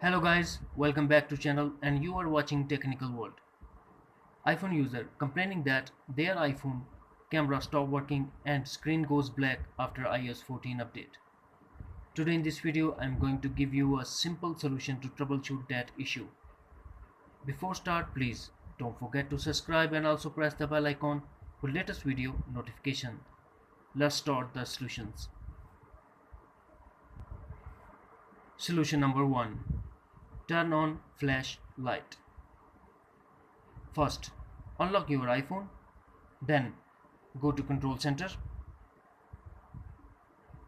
Hello guys, welcome back to channel and you are watching Technical World. iPhone user complaining that their iPhone camera stop working and screen goes black after iOS 14 update. Today in this video I am going to give you a simple solution to troubleshoot that issue. Before start, please don't forget to subscribe and also press the bell icon for latest video notification. Let's start the solutions. Solution number 1. Turn on flash light. First, unlock your iPhone, then go to Control Center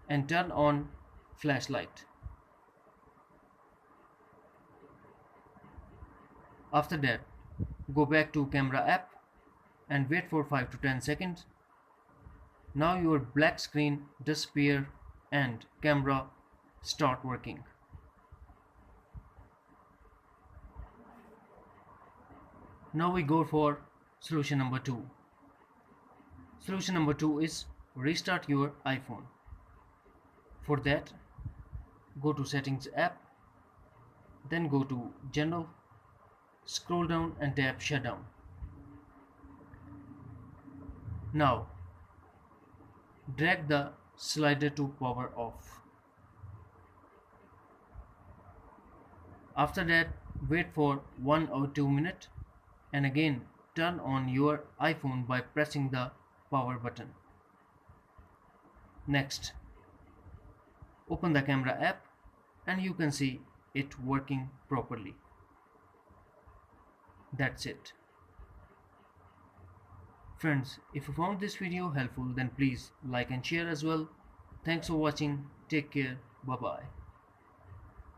and turn on flashlight. After that, go back to Camera app and wait for 5 to 10 seconds. Now your black screen disappear and camera start working. Now we go for solution number 2. Solution number 2 is restart your iPhone. For that, go to Settings app, then go to General, scroll down and tap Shutdown. Now, drag the slider to power off. After that, wait for 1 or 2 minutes and again turn on your iPhone by pressing the power button. Next, open the Camera app and you can see it working properly. That's it. Friends, if you found this video helpful, then please like and share as well. Thanks for watching. Take care. Bye bye.